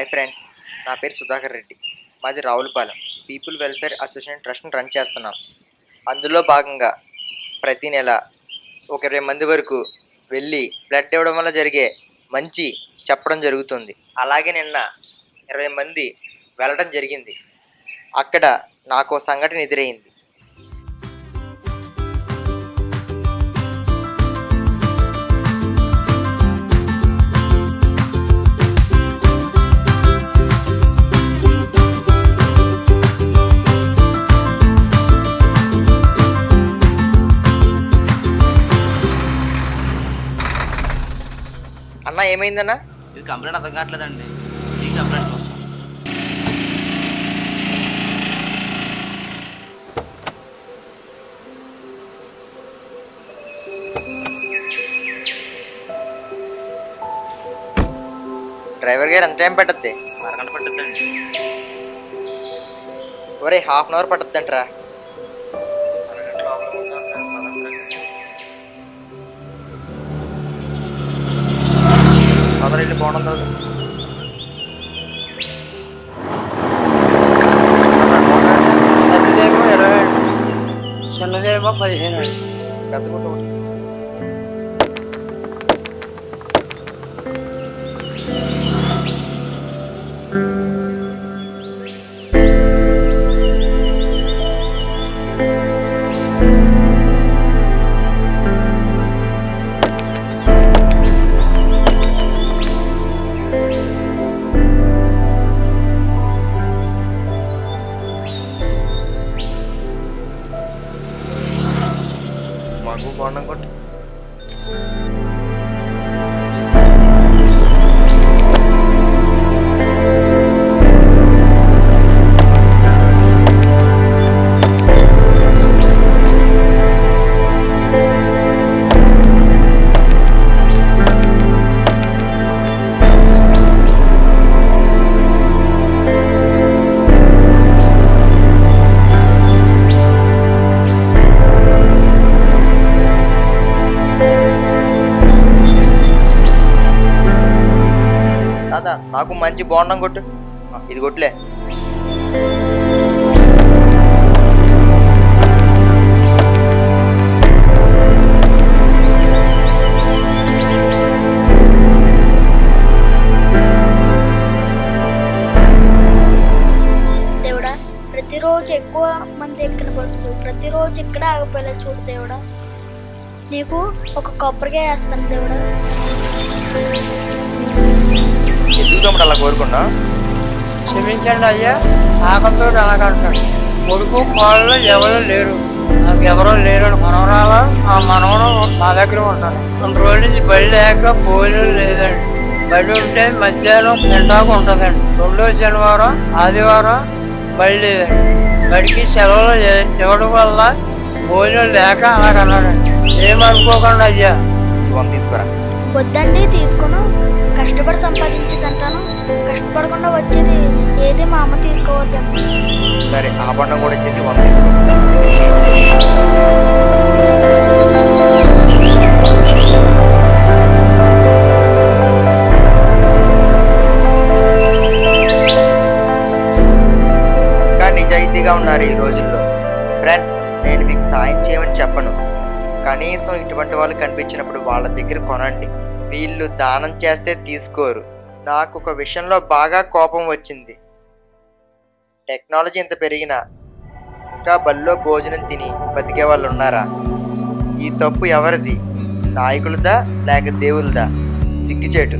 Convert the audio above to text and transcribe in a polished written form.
Hi friends, నా పేరు సుధాకర్ రెడ్డి. మాది రావులపాలెం పీపుల్ వెల్ఫేర్ అసోసియేషన్ ట్రస్ట్ని రన్ చేస్తున్నాం. అందులో భాగంగా ప్రతి నెల ఒక 20 మంది వరకు వెళ్ళి బ్లడ్ ఇవ్వడం వల్ల జరిగే మంచి చెప్పడం జరుగుతుంది. అలాగే నిన్న 20 మంది వెళ్ళడం జరిగింది. అక్కడ నాకు సంఘటన ఎదురైంది. అన్న, ఏమైందన్నా? ఇది కంప్లైంట్ అర్థం కావట్లేదండి. ఈ కంప్లైంట్ కోసం డ్రైవర్ గారు ఎంత టైం పట్టుద్ది? అరగంట పట్టుద్దండి. ఒరే, హాఫ్ అన్ అవర్ పట్టుద్దంటరా. అరగంట లోపల ఉంటాను. తొందర వెళ్ళి బాగుంటుంది. పెద్దదేమో 20, చిన్నదేమో 15. పెద్ద గుంట ఒకటి. మాకు బాగున్నాం కొట్టు. దాదా, నాకు మంచి బాగున్నాం కొట్టు. ఇది కొట్టులే. దేవుడా, ప్రతిరోజు ఎక్కువ మంది ఎక్కిన బస్సు ప్రతిరోజు ఇక్కడ ఆగిపోయేలా చూడు దేవుడా. నీకు ఒక కొబ్బరికాయ వేస్తాను దేవుడా. ఎందుకు తమ్ముడు అలా కోరుకున్నా? క్షమించండి అయ్యా, ఆకలితో అలాగంటాడు. కొడుకు కోళ్ళు ఎవరు లేరు, నాకు ఎవరో లేరు. మనవరాల ఆ మనవడు మా దగ్గర ఉంటారు. 2 రోజుల నుంచి బడి లేక భోజనం లేదండి. బడి ఉంటే మధ్యాహ్నం తింటాకు ఉంటుందండి. 2వ శనివారం ఆదివారం బడి లేదండి. బడికి సెలవులు ఇవ్వడం వల్ల భోజనం లేక అలాగన్నాడండి. ఏమనుకోకండి అయ్యా. తీసుకురా. వద్దండి, తీసుకును. కష్టపడి సంపాదించి తింటాను. కష్టపడకుండా వచ్చేది ఏది మా అమ్మ తీసుకోవద్దండి. సరే, ఆ బండం కూడా వచ్చేసి 100 తీసుకో. ఇంకా నిజాయితీగా ఉన్నారు ఈ రోజుల్లో. ఫ్రెండ్స్, నేను మీకు సాయం చేయమని చెప్పను. కనీసం ఇటువంటి వాళ్ళు కనిపించినప్పుడు వాళ్ళ దగ్గర కొనండి. వీళ్ళు దానం చేస్తే తీసుకోరు. నాకు ఒక విషయంలో బాగా కోపం వచ్చింది. టెక్నాలజీ ఇంత పెరిగినా ఇంకా బల్లో భోజనం తిని బతికే వాళ్ళు ఉన్నారా? ఈ తప్పు ఎవరిది? నాయకులదా లేక దేవులదా? సిగ్గుచేటు.